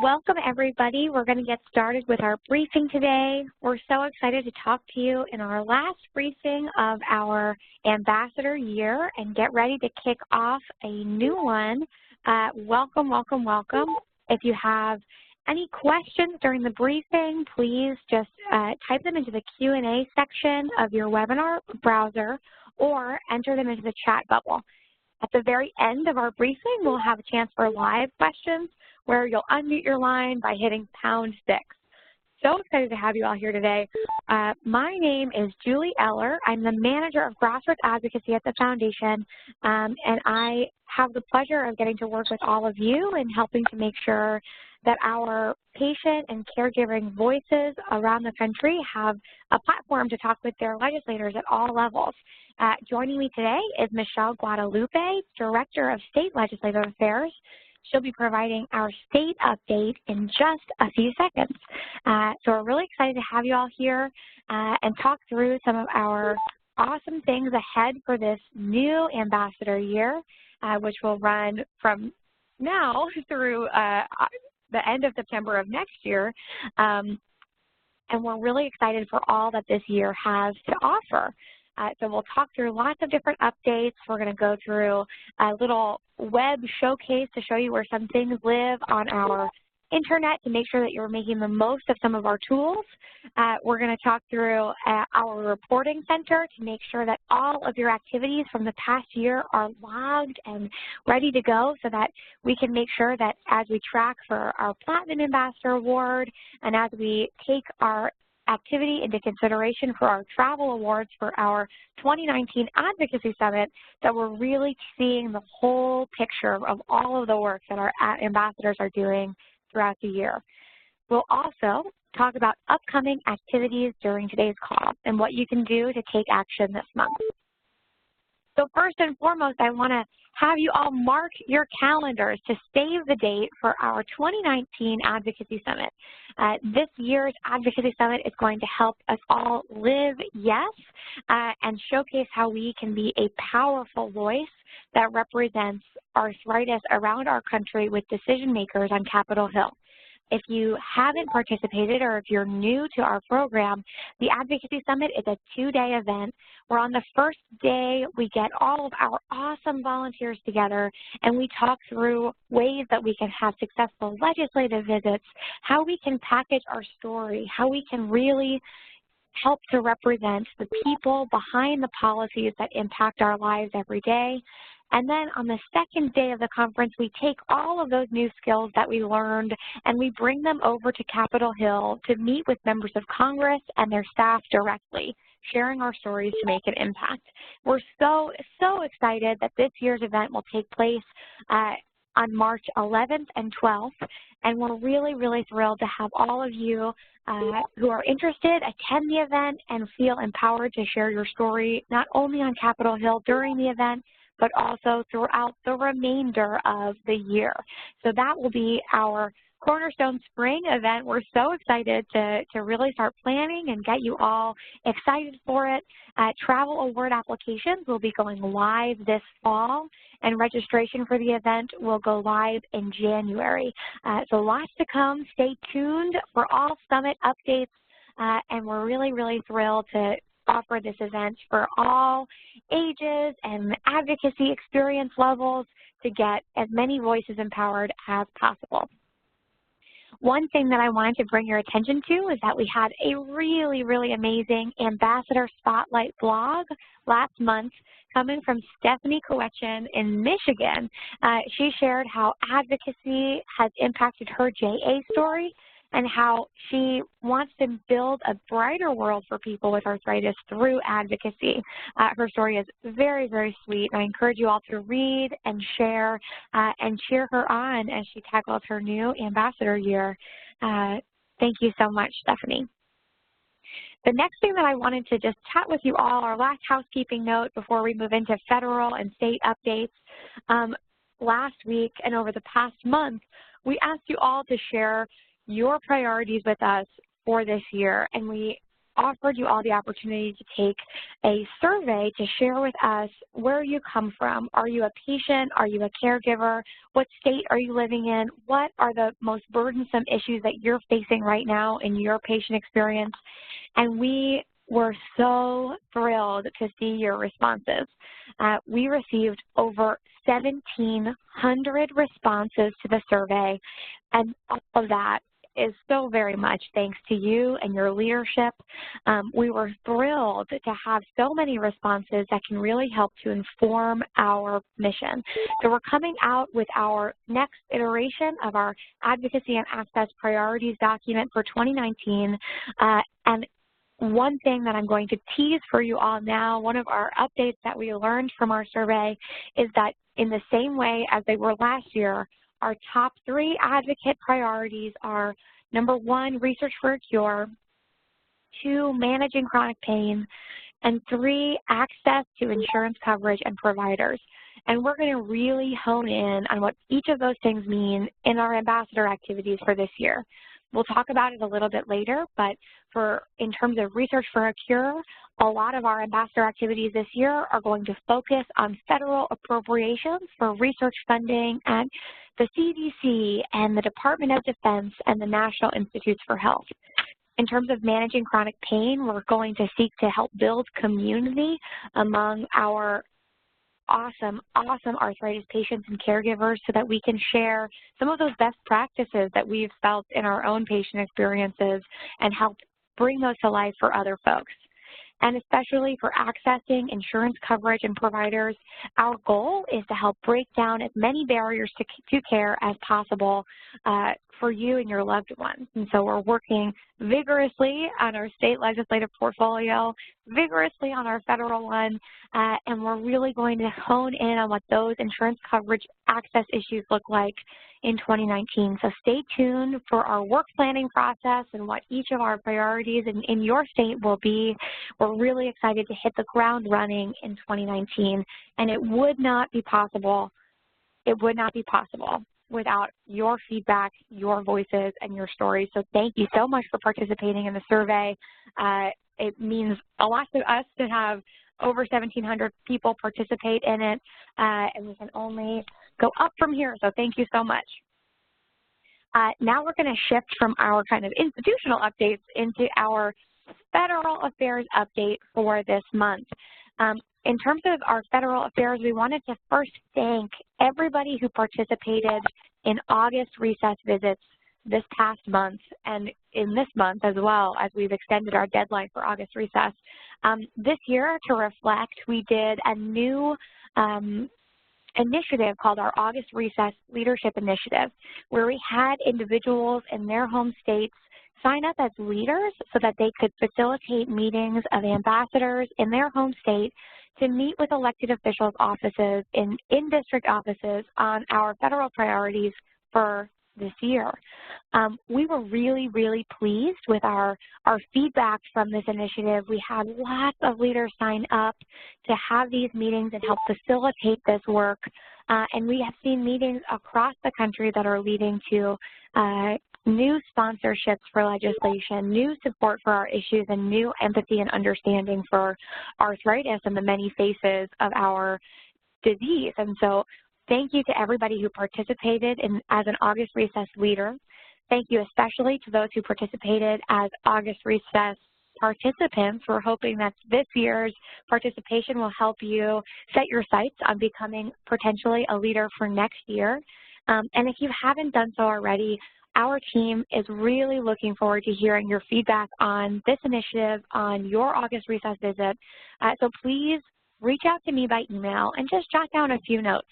Welcome, everybody. We're going to get started with our briefing today. We're so excited to talk to you in our last briefing of our ambassador year and get ready to kick off a new one. Welcome, welcome, welcome. If you have any questions during the briefing, please just type them into the Q&A section of your webinar browser or enter them into the chat bubble. At the very end of our briefing, we'll have a chance for live questions where you'll unmute your line by hitting #6. So excited to have you all here today. My name is Julie Eller. I'm the manager of grassroots advocacy at the foundation, and I have the pleasure of getting to work with all of you and helping to make sure that our patient and caregiving voices around the country have a platform to talk with their legislators at all levels. Joining me today is Michelle Guadalupe, Director of State Legislative Affairs. She'll be providing our state update in just a few seconds. So we're really excited to have you all here and talk through some of our awesome things ahead for this new ambassador year, which will run from now through the end of September of next year. And we're really excited for all that this year has to offer. So we'll talk through lots of different updates. We're going to go through a little web showcase to show you where some things live on our internet to make sure that you're making the most of some of our tools. We're going to talk through our reporting center to make sure that all of your activities from the past year are logged and ready to go so that we can make sure that as we track for our Platinum Ambassador Award and as we take our activity into consideration for our travel awards for our 2019 Advocacy Summit, that we're really seeing the whole picture of all of the work that our ambassadors are doing throughout the year. We'll also talk about upcoming activities during today's call and what you can do to take action this month. So first and foremost, I want to have you all mark your calendars to save the date for our 2019 Advocacy Summit. This year's Advocacy Summit is going to help us all live yes and showcase how we can be a powerful voice that represents arthritis around our country with decision makers on Capitol Hill. If you haven't participated or if you're new to our program, the Advocacy Summit is a 2-day event where on the first day we get all of our awesome volunteers together and we talk through ways that we can have successful legislative visits, how we can package our story, how we can really help to represent the people behind the policies that impact our lives every day. And then on the second day of the conference, we take all of those new skills that we learned and we bring them over to Capitol Hill to meet with members of Congress and their staff directly, sharing our stories to make an impact. We're so excited that this year's event will take place on March 11th and 12th, and we're really thrilled to have all of you who are interested attend the event and feel empowered to share your story, not only on Capitol Hill during the event, but also throughout the remainder of the year. So that will be our Cornerstone Spring event. We're so excited to really start planning and get you all excited for it. Travel award applications will be going live this fall, and registration for the event will go live in January. So lots to come. Stay tuned for all summit updates, and we're really thrilled to offer this event for all ages and advocacy experience levels to get as many voices empowered as possible. One thing that I wanted to bring your attention to is that we had a really amazing Ambassador Spotlight blog last month coming from Stephanie Kowetchin in Michigan. She shared how advocacy has impacted her JA story and how she wants to build a brighter world for people with arthritis through advocacy. Her story is very sweet, and I encourage you all to read and share and cheer her on as she tackles her new ambassador year. Thank you so much, Stephanie. The next thing that I wanted to just chat with you all, our last housekeeping note before we move into federal and state updates. Last week and over the past month, we asked you all to share your priorities with us for this year, and we offered you all the opportunity to take a survey to share with us where you come from. Are you a patient? Are you a caregiver? What state are you living in? What are the most burdensome issues that you're facing right now in your patient experience? And we were so thrilled to see your responses. We received over 1,700 responses to the survey, and all of that is so very much thanks to you and your leadership. We were thrilled to have so many responses that can really help to inform our mission. So we're coming out with our next iteration of our Advocacy and Access Priorities document for 2019. And one thing that I'm going to tease for you all now, one of our updates that we learned from our survey is that in the same way as they were last year, our top 3 advocate priorities are, number 1, research for a cure, 2, managing chronic pain, and 3, access to insurance coverage and providers. And we're going to really hone in on what each of those things mean in our ambassador activities for this year. We'll talk about it a little bit later, but in terms of research for a cure, a lot of our ambassador activities this year are going to focus on federal appropriations for research funding at the CDC and the Department of Defense and the National Institutes for Health. In terms of managing chronic pain, we're going to seek to help build community among our awesome arthritis patients and caregivers so that we can share some of those best practices that we've felt in our own patient experiences and help bring those to life for other folks. And especially for accessing insurance coverage and providers, our goal is to help break down as many barriers to care as possible for you and your loved ones. And so we're working vigorously on our state legislative portfolio, vigorously on our federal one, and we're really going to hone in on what those insurance coverage access issues look like in 2019. So stay tuned for our work planning process and what each of our priorities in your state will be. We're really excited to hit the ground running in 2019, and it would not be possible without your feedback, your voices, and your stories. So thank you so much for participating in the survey. It means a lot to us to have over 1,700 people participate in it, and we can only go up from here, so thank you so much. Now we're going to shift from our kind of institutional updates into our federal affairs update for this month. In terms of our federal affairs, we wanted to first thank everybody who participated in August recess visits this past month and in this month as well, as we've extended our deadline for August recess. This year, to reflect, we did a new initiative called our August Recess Leadership Initiative, where we had individuals in their home states sign up as leaders so that they could facilitate meetings of ambassadors in their home state to meet with elected officials' offices in district offices on our federal priorities for this year. We were really, really pleased with our feedback from this initiative. We had lots of leaders sign up to have these meetings and help facilitate this work. And we have seen meetings across the country that are leading to new sponsorships for legislation, new support for our issues, and new empathy and understanding for arthritis and the many faces of our disease. And so thank you to everybody who participated as an August Recess leader. Thank you especially to those who participated as August Recess participants. We're hoping that this year's participation will help you set your sights on becoming potentially a leader for next year. And if you haven't done so already, our team is really looking forward to hearing your feedback on this initiative, on your August Recess visit. So please reach out to me by email and just jot down a few notes.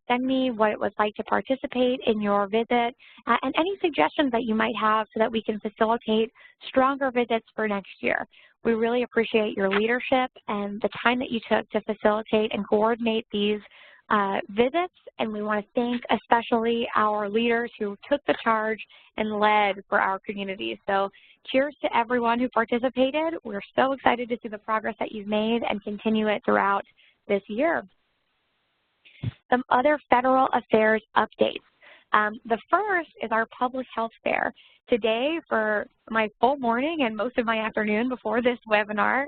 Send me what it was like to participate in your visit and any suggestions that you might have so that we can facilitate stronger visits for next year. We really appreciate your leadership and the time that you took to facilitate and coordinate these visits, and we want to thank especially our leaders who took the charge and led for our community. So cheers to everyone who participated. We're so excited to see the progress that you've made and continue it throughout this year. Some other federal affairs updates. The first is our public health fair. Today, for my full morning and most of my afternoon before this webinar,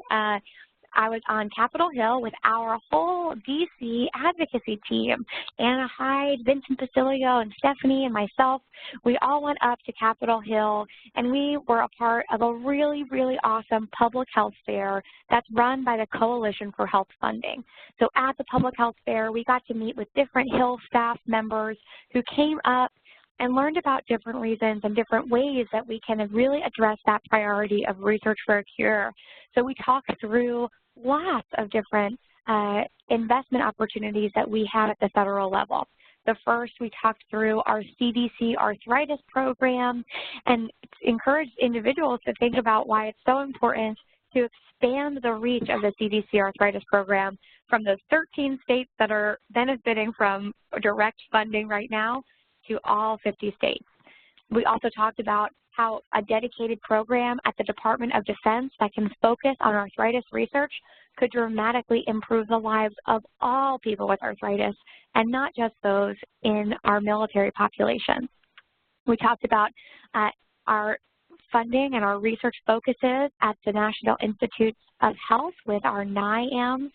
I was on Capitol Hill with our whole DC advocacy team. Anna Hyde, Vincent Pasilio, and Stephanie and myself, we all went up to Capitol Hill, and we were a part of a really, really awesome public health fair that's run by the Coalition for Health Funding. So at the public health fair, we got to meet with different Hill staff members who came up and learned about different reasons and different ways that we can really address that priority of research for a cure. So we talked through lots of different investment opportunities that we have at the federal level. The first, we talked through our CDC Arthritis program and encouraged individuals to think about why it's so important to expand the reach of the CDC Arthritis program from those 13 states that are benefiting from direct funding right now to all 50 states. We also talked about how a dedicated program at the Department of Defense that can focus on arthritis research could dramatically improve the lives of all people with arthritis and not just those in our military population. We talked about our funding and our research focuses at the National Institutes of Health with our NIAMS,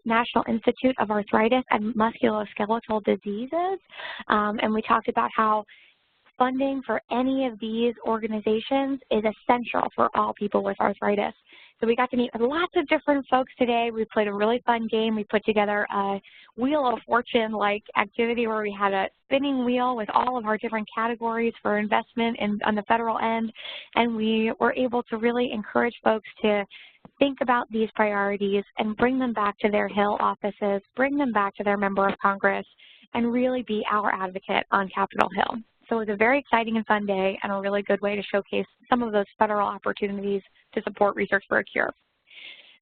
National Institute of Arthritis and Musculoskeletal Diseases, and we talked about how funding for any of these organizations is essential for all people with arthritis. So we got to meet with lots of different folks today. We played a really fun game. We put together a Wheel of Fortune-like activity where we had a spinning wheel with all of our different categories for investment on the federal end, and we were able to really encourage folks to think about these priorities and bring them back to their Hill offices, bring them back to their member of Congress, and really be our advocate on Capitol Hill. So it was a very exciting and fun day and a really good way to showcase some of those federal opportunities to support research for a cure.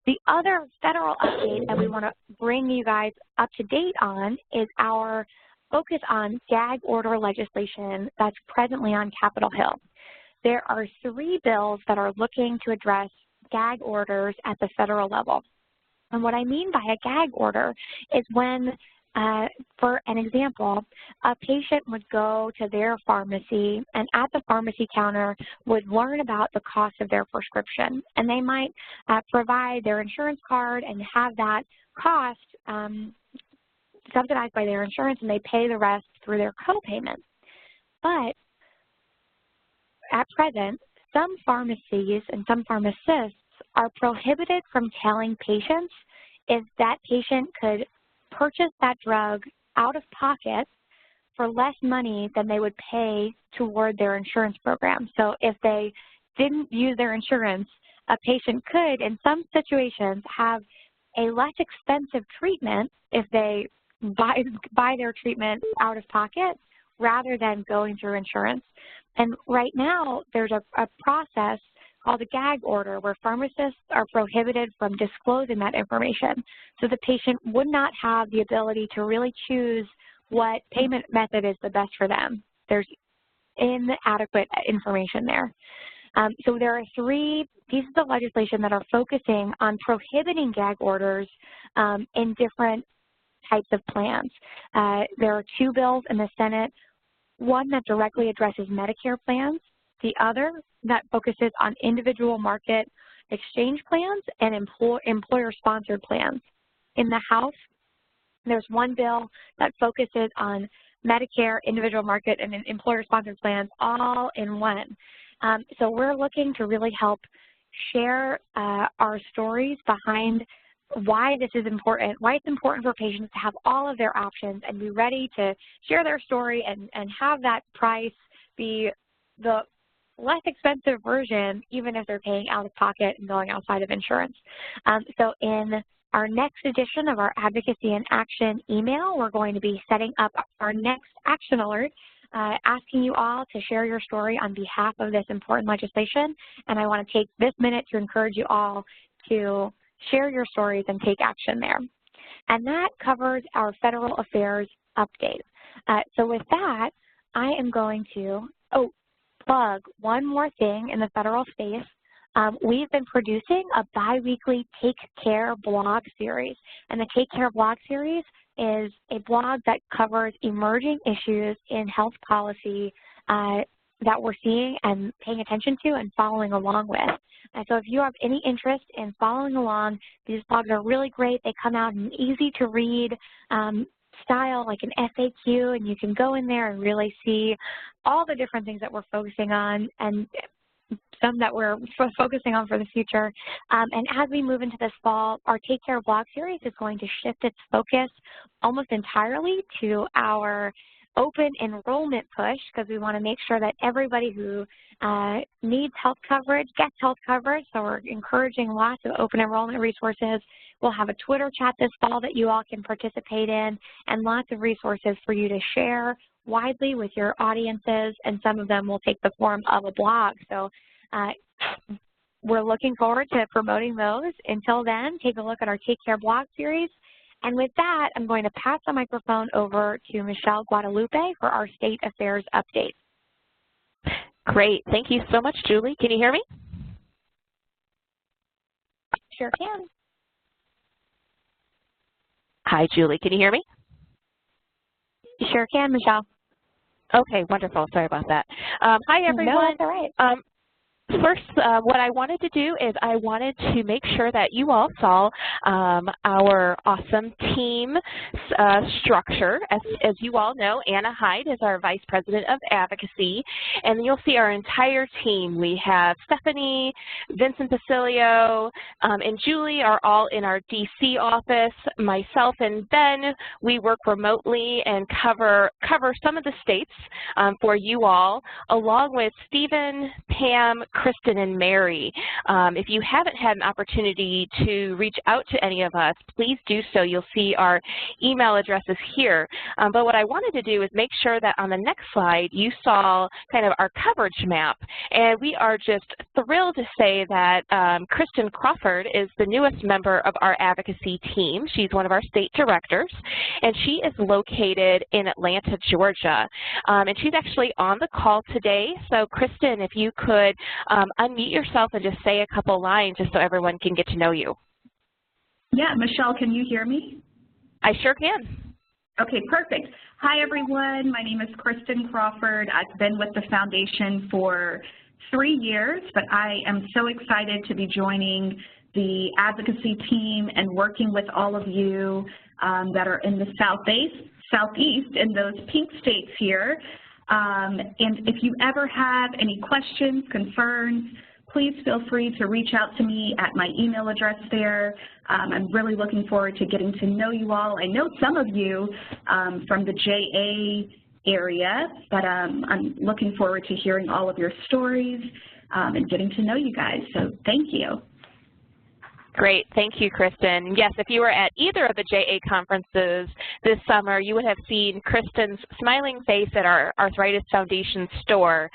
The other federal update that we want to bring you guys up to date on is our focus on gag order legislation that's presently on Capitol Hill. There are 3 bills that are looking to address gag orders at the federal level. And what I mean by a gag order is when for an example, a patient would go to their pharmacy and at the pharmacy counter would learn about the cost of their prescription. And they might provide their insurance card and have that cost subsidized by their insurance, and they pay the rest through their copayment. But at present, some pharmacies and some pharmacists are prohibited from telling patients if that patient could purchase that drug out of pocket for less money than they would pay toward their insurance program. So if they didn't use their insurance, a patient could, in some situations, have a less expensive treatment if they buy their treatment out of pocket rather than going through insurance. And right now, there's a process called a gag order where pharmacists are prohibited from disclosing that information. So the patient would not have the ability to really choose what payment method is the best for them. There's inadequate information there. So there are 3 pieces of legislation that are focusing on prohibiting gag orders in different types of plans. There are 2 bills in the Senate, one that directly addresses Medicare plans, the other that focuses on individual market exchange plans and employer-sponsored plans. In the House, there's 1 bill that focuses on Medicare, individual market, and employer-sponsored plans all in one. So we're looking to really help share our stories behind why this is important, why it's important for patients to have all of their options and be ready to share their story and have that price be the less expensive version, even if they're paying out of pocket and going outside of insurance. So in our next edition of our Advocacy in Action email, we're going to be setting up our next action alert, asking you all to share your story on behalf of this important legislation. And I want to take this minute to encourage you all to share your stories and take action there. And that covers our federal affairs update. So with that, I am going to plug one more thing in the federal space. We've been producing a bi-weekly Take Care blog series. And the Take Care blog series is a blog that covers emerging issues in health policy that we're seeing and paying attention to and following along with. And so if you have any interest in following along, these blogs are really great. They come out in easy to read style, like an FAQ, and you can go in there and really see all the different things that we're focusing on and some that we're focusing on for the future. And as we move into this fall, our Take Care blog series is going to shift its focus almost entirely to our open enrollment push, because we want to make sure that everybody who needs health coverage gets health coverage. So we're encouraging lots of open enrollment resources. We'll have a Twitter chat this fall that you all can participate in, and lots of resources for you to share widely with your audiences, and some of them will take the form of a blog. So we're looking forward to promoting those. Until then, take a look at our Take Care blog series. And with that, I'm going to pass the microphone over to Michelle Guadalupe for our State Affairs update. Great. Thank you so much, Julie. Can you hear me? Sure can. Hi, Julie. Can you hear me? You sure can, Michelle. Okay, wonderful. Sorry about that. Hi, everyone. No, that's all right. First, what I wanted to do is I wanted to make sure that you all saw our awesome team structure. As you all know, Anna Hyde is our Vice President of Advocacy, and you'll see our entire team. We have Stephanie, Vincent Basilio, and Julie are all in our DC office. Myself and Ben, we work remotely and cover some of the states for you all, along with Stephen, Pam, Kristen, and Mary. If you haven't had an opportunity to reach out to any of us, please do so. You'll see our email addresses here. But what I wanted to do is make sure that on the next slide you saw kind of our coverage map. And we are just thrilled to say that Kristen Crawford is the newest member of our advocacy team. She's one of our state directors, and she is located in Atlanta, Georgia. And she's actually on the call today. So Kristen, if you could unmute yourself and just say a couple lines just so everyone can get to know you. Yeah, Michelle, can you hear me? I sure can. Okay, perfect. Hi, everyone. My name is Kristen Crawford. I've been with the foundation for 3 years, but I am so excited to be joining the advocacy team and working with all of you that are in the Southeast in those pink states here. And if you ever have any questions, concerns, please feel free to reach out to me at my email address there. I'm really looking forward to getting to know you all. I know some of you from the JA area, but I'm looking forward to hearing all of your stories and getting to know you guys. So thank you. Great. Thank you, Kristen. Yes, if you were at either of the JA conferences this summer, you would have seen Kristen's smiling face at our Arthritis Foundation store.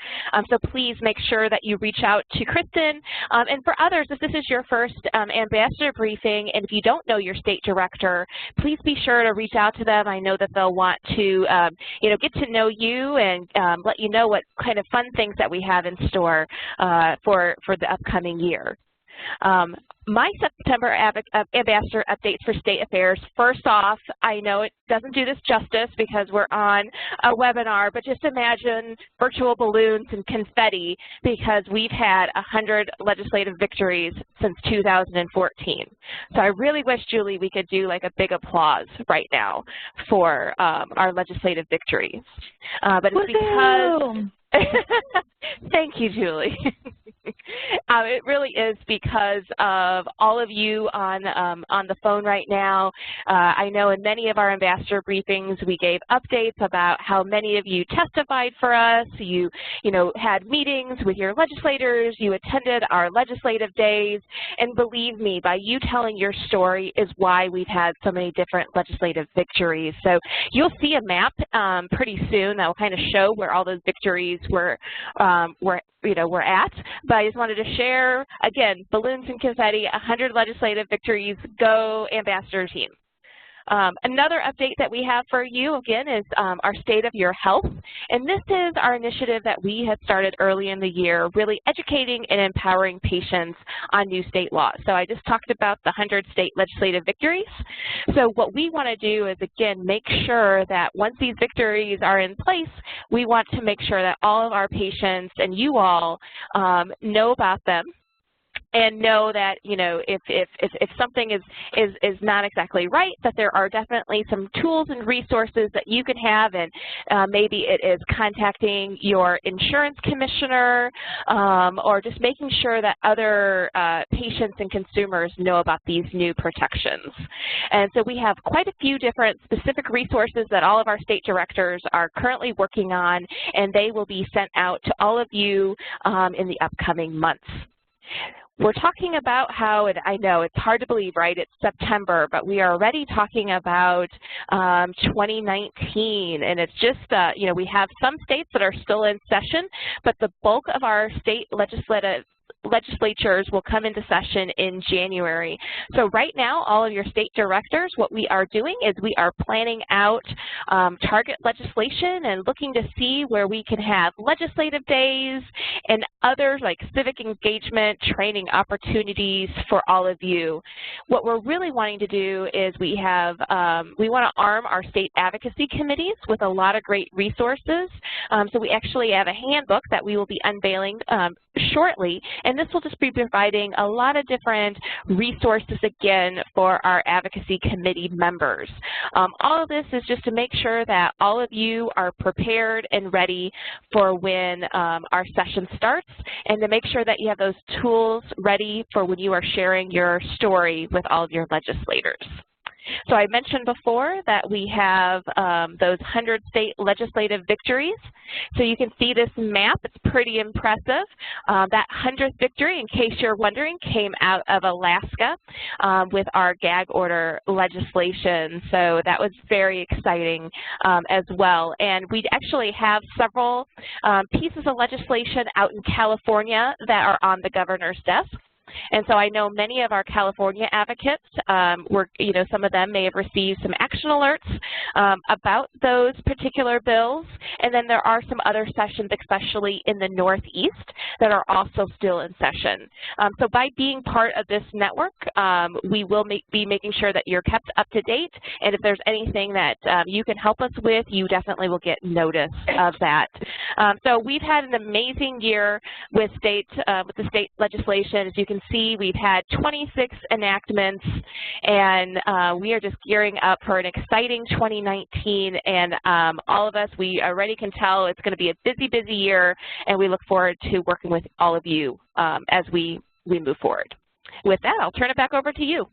So please make sure that you reach out to Kristen. And for others, if this is your first ambassador briefing, and if you don't know your state director, please be sure to reach out to them. I know that they'll want to get to know you and let you know what kind of fun things that we have in store for the upcoming year. My September ambassador updates for state affairs. First off, I know it doesn't do this justice because we're on a webinar, but just imagine virtual balloons and confetti because we've had 100 legislative victories since 2014. So I really wish, Julie, we could do like a big applause right now for our legislative victories. But it's because thank you, Julie. It really is because of all of you on the phone right now. I know in many of our ambassador briefings we gave updates about how many of you testified for us. You had meetings with your legislators. You attended our legislative days. And believe me, by you telling your story is why we've had so many different legislative victories. So you'll see a map pretty soon that will kind of show where all those victories were at. But I just wanted to share, again, balloons and confetti, 100 legislative victories. Go ambassador team. Another update that we have for you, again, is our State of Your Health. And this is our initiative that we had started early in the year, really educating and empowering patients on new state laws. So I just talked about the 100 state legislative victories. So what we want to do is, again, make sure that once these victories are in place, we want to make sure that all of our patients and you all know about them, and know that, you know, if something is not exactly right, that there are definitely some tools and resources that you can have, and maybe it is contacting your insurance commissioner, or just making sure that other patients and consumers know about these new protections. And so we have quite a few different specific resources that all of our state directors are currently working on, and they will be sent out to all of you in the upcoming months. We're talking about how, and I know it's hard to believe, right, it's September, but we are already talking about 2019, and it's just, you know, we have some states that are still in session, but the bulk of our state legislatures will come into session in January. So right now, all of your state directors, what we are doing is we are planning out target legislation and looking to see where we can have legislative days and others like civic engagement training opportunities for all of you. What we're really wanting to do is we want to arm our state advocacy committees with a lot of great resources. So we actually have a handbook that we will be unveiling shortly, and this will just be providing a lot of different resources, again, for our advocacy committee members. All of this is just to make sure that all of you are prepared and ready for when our session starts, and to make sure that you have those tools ready for when you are sharing your story with all of your legislators. So I mentioned before that we have those 100 state legislative victories. So you can see this map. It's pretty impressive. That 100th victory, in case you're wondering, came out of Alaska with our gag order legislation. So that was very exciting as well. And we actually have several pieces of legislation out in California that are on the governor's desk. And so I know many of our California advocates, some of them may have received some action alerts about those particular bills. And then there are some other sessions, especially in the Northeast, that are also still in session. So by being part of this network, we will be making sure that you're kept up to date. And if there's anything that you can help us with, you definitely will get notice of that. So we've had an amazing year with the state legislation. As you can see, we've had 26 enactments, and we are just gearing up for an exciting 2019. And all of us, we already can tell it's going to be a busy, busy year, and we look forward to working with all of you as we move forward. With that, I'll turn it back over to you,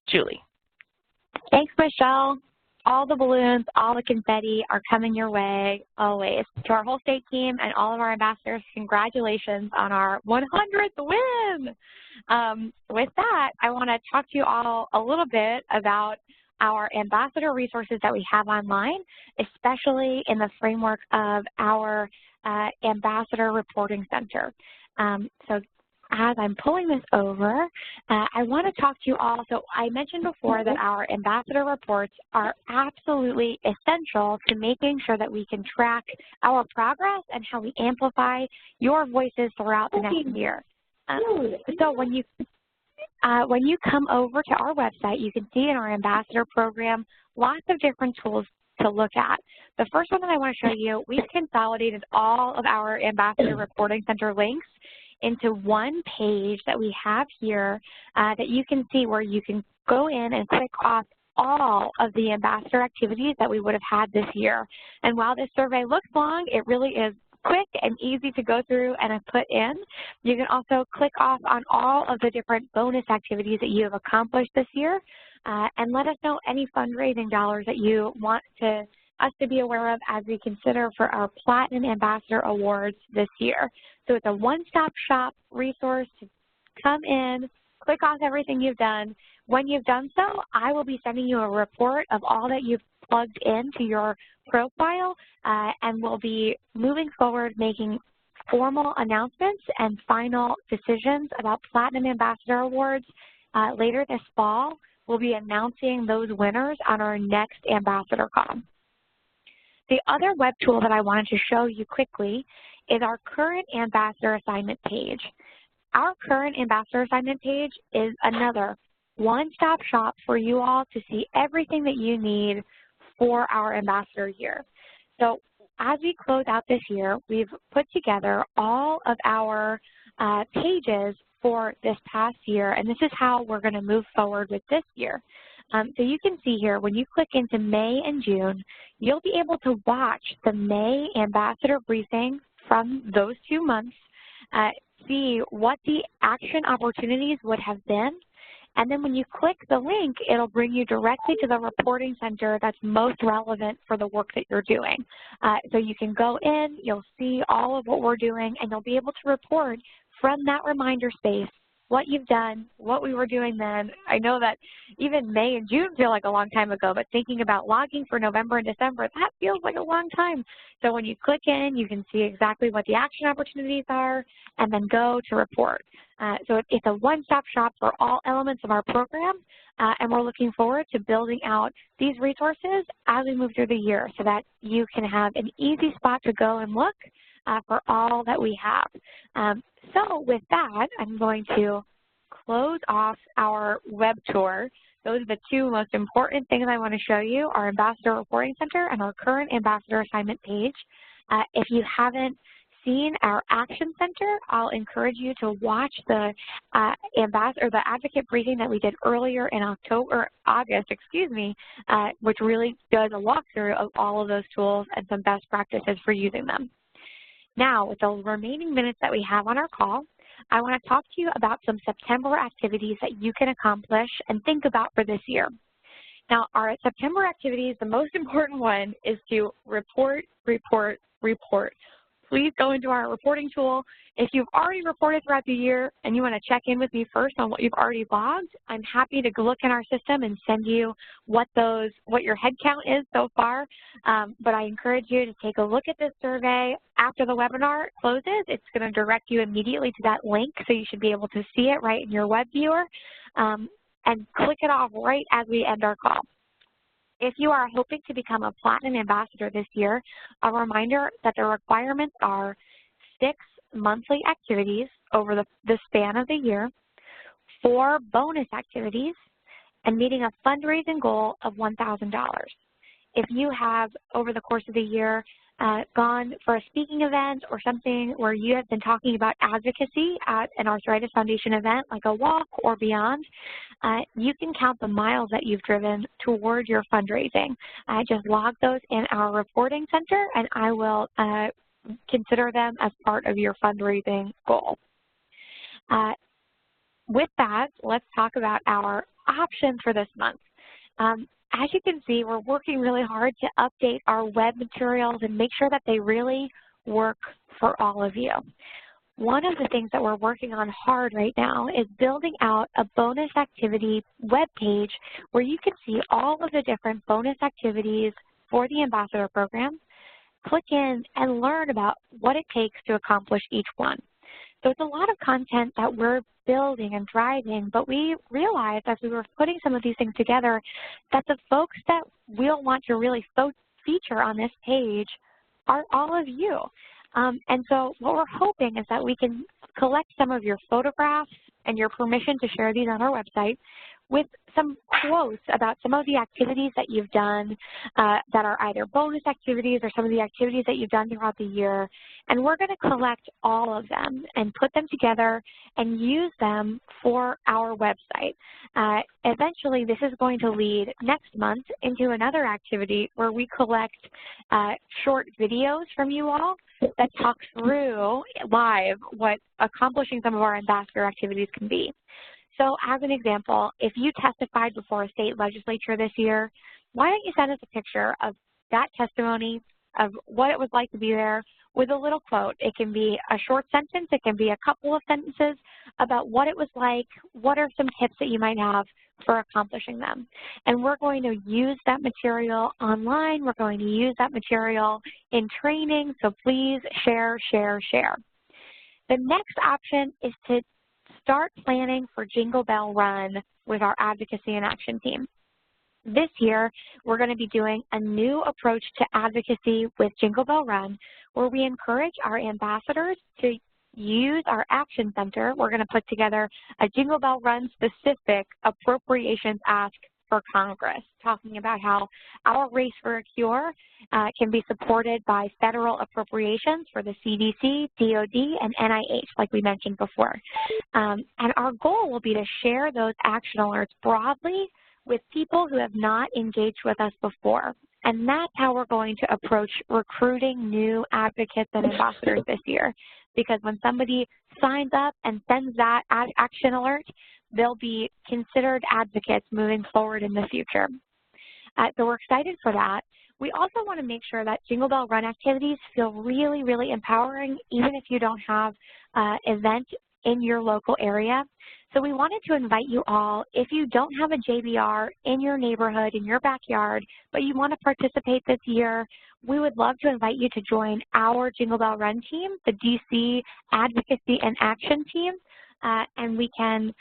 Julie. Thanks, Michelle. All the balloons, all the confetti are coming your way always. To our whole state team and all of our ambassadors, congratulations on our 100th win. With that, I want to talk to you all a little bit about our ambassador resources that we have online, especially in the framework of our Ambassador Reporting Center. So as I'm pulling this over, I want to talk to you all. So I mentioned before that our ambassador reports are absolutely essential to making sure that we can track our progress and how we amplify your voices throughout the next year. So when you come over to our website, you can see in our ambassador program lots of different tools to look at. The first one that I want to show you, we've consolidated all of our Ambassador Reporting Center links into one page that we have here that you can see, where you can go in and click off all of the ambassador activities that we would have had this year. And while this survey looks long, it really is quick and easy to go through and put in. You can also click off on all of the different bonus activities that you have accomplished this year, and let us know any fundraising dollars that you want us to be aware of as we consider for our Platinum Ambassador Awards this year. So it's a one-stop shop resource to come in, click off everything you've done. When you've done so, I will be sending you a report of all that you've plugged into your profile, and we'll be moving forward making formal announcements and final decisions about Platinum Ambassador Awards later this fall, we'll be announcing those winners on our next ambassador call. The other web tool that I wanted to show you quickly is our current ambassador assignment page. Our current ambassador assignment page is another one-stop shop for you all to see everything that you need for our ambassador year. So as we close out this year, we've put together all of our pages for this past year, and this is how we're going to move forward with this year. So you can see here, when you click into May and June, you'll be able to watch the May ambassador briefing from those 2 months, see what the action opportunities would have been, and then when you click the link, it'll bring you directly to the reporting center that's most relevant for the work that you're doing. So you can go in, you'll see all of what we're doing, and you'll be able to report from that reminder space what you've done, what we were doing then. I know that even May and June feel like a long time ago, but thinking about logging for November and December, that feels like a long time. So when you click in, you can see exactly what the action opportunities are and then go to report. So it's a one-stop shop for all elements of our program, and we're looking forward to building out these resources as we move through the year so that you can have an easy spot to go and look for all that we have. So with that, I'm going to close off our web tour. Those are the two most important things I want to show you, our Ambassador Reporting Center and our current Ambassador Assignment page. If you haven't seen our Action Center, I'll encourage you to watch the advocate briefing that we did earlier in August, which really does a walkthrough of all of those tools and some best practices for using them. Now, with the remaining minutes that we have on our call, I want to talk to you about some September activities that you can accomplish and think about for this year. Now, our September activities, the most important one is to report, report, report. Please go into our reporting tool. If you've already reported throughout the year and you want to check in with me first on what you've already logged, I'm happy to look in our system and send you what your head count is so far. But I encourage you to take a look at this survey after the webinar closes. It's going to direct you immediately to that link, so you should be able to see it right in your web viewer and click it off right as we end our call. If you are hoping to become a Platinum Ambassador this year, a reminder that the requirements are 6 monthly activities over the span of the year, 4 bonus activities, and meeting a fundraising goal of $1,000. If you have, over the course of the year, gone for a speaking event or something where you have been talking about advocacy at an Arthritis Foundation event like a walk or beyond, you can count the miles that you've driven toward your fundraising. Just log those in our reporting center and I will consider them as part of your fundraising goal. With that, let's talk about our options for this month. As you can see, we're working really hard to update our web materials and make sure that they really work for all of you. One of the things that we're working on hard right now is building out a bonus activity web page where you can see all of the different bonus activities for the Ambassador Program, click in and learn about what it takes to accomplish each one. So it's a lot of content that we're building and driving, but we realized as we were putting some of these things together that the folks that we'll want to really feature on this page are all of you. And so what we're hoping is that we can collect some of your photographs and your permission to share these on our website with some quotes about some of the activities that you've done that are either bonus activities or some of the activities that you've done throughout the year. And we're going to collect all of them and put them together and use them for our website. Eventually, this is going to lead next month into another activity where we collect short videos from you all that talk through live what accomplishing some of our ambassador activities can be. So as an example, if you testified before a state legislature this year, why don't you send us a picture of that testimony, of what it was like to be there, with a little quote. It can be a short sentence, it can be a couple of sentences about what it was like, what are some tips that you might have for accomplishing them. And we're going to use that material online, we're going to use that material in training, so please share, share, share. The next option is to start planning for Jingle Bell Run with our Advocacy and Action team. This year, we're going to be doing a new approach to advocacy with Jingle Bell Run, where we encourage our ambassadors to use our Action Center. We're going to put together a Jingle Bell Run specific appropriations ask for Congress, talking about how our Race for a Cure can be supported by federal appropriations for the CDC, DOD, and NIH, like we mentioned before. And our goal will be to share those action alerts broadly with people who have not engaged with us before. And that's how we're going to approach recruiting new advocates and ambassadors this year. Because when somebody signs up and sends that action alert, they'll be considered advocates moving forward in the future. So we're excited for that. We also want to make sure that Jingle Bell Run activities feel really, really empowering, even if you don't have an event in your local area. So we wanted to invite you all, if you don't have a JBR in your neighborhood, in your backyard, but you want to participate this year, we would love to invite you to join our Jingle Bell Run team, the DC Advocacy and Action team, and we can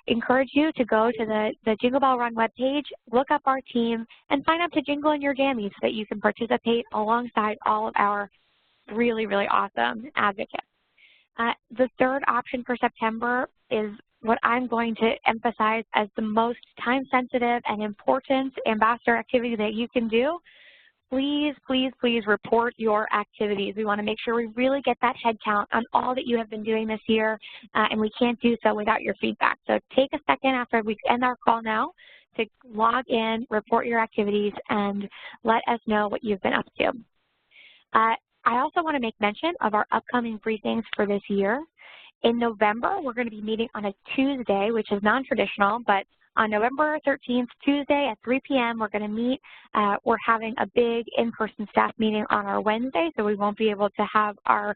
encourage you to go to the Jingle Bell Run webpage, look up our team, and sign up to Jingle in Your Jammies so that you can participate alongside all of our really, really awesome advocates. The third option for September is what I'm going to emphasize as the most time-sensitive and important ambassador activity that you can do. Please, please, please report your activities. We want to make sure we really get that head count on all that you have been doing this year, and we can't do so without your feedback. So take a second after we end our call now to log in, report your activities, and let us know what you've been up to. I also want to make mention of our upcoming briefings for this year. In November, we're going to be meeting on a Tuesday, which is non-traditional, but on November 13th, Tuesday at 3 p.m., we're going to meet. We're having a big in-person staff meeting on our Wednesday, so we won't be able to have our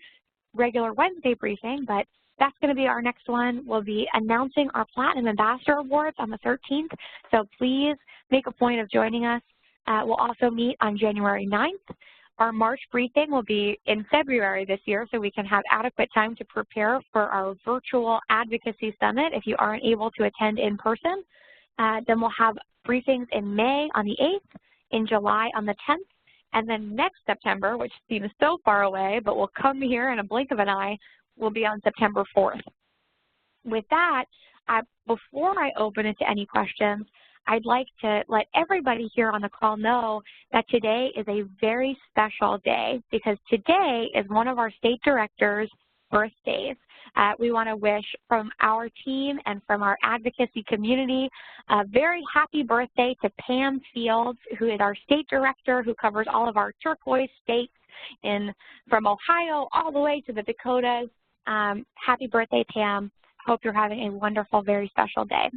regular Wednesday briefing, but that's going to be our next one. We'll be announcing our Platinum Ambassador Awards on the 13th, so please make a point of joining us. We'll also meet on January 9th. Our March briefing will be in February this year, so we can have adequate time to prepare for our virtual advocacy summit if you aren't able to attend in person. Then we'll have briefings in May on the 8th, in July on the 10th, and then next September, which seems so far away, but will come here in a blink of an eye, will be on September 4th. With that, before I open it to any questions, I'd like to let everybody here on the call know that today is a very special day because today is one of our state directors' birthdays. We want to wish from our team and from our advocacy community a very happy birthday to Pam Fields, who is our state director who covers all of our turquoise states from Ohio all the way to the Dakotas. Happy birthday, Pam. Hope you're having a wonderful, very special day.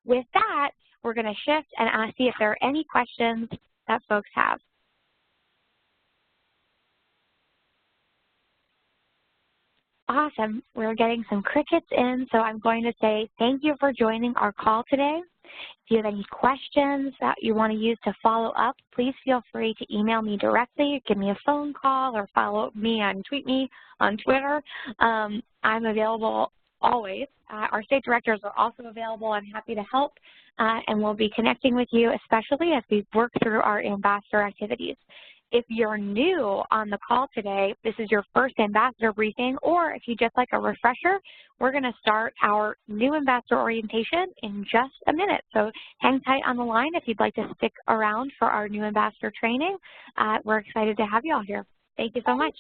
With that, we're going to shift and see if there are any questions that folks have. Awesome. We're getting some crickets in, so I'm going to say thank you for joining our call today. If you have any questions that you want to use to follow up, please feel free to email me directly, give me a phone call, or follow me and tweet me on Twitter. I'm available always. Our state directors are also available and happy to help, and we'll be connecting with you, especially as we work through our ambassador activities. If you're new on the call today, this is your first ambassador briefing, or if you just like a refresher, we're going to start our new ambassador orientation in just a minute. So hang tight on the line if you'd like to stick around for our new ambassador training. We're excited to have you all here. Thank you so much.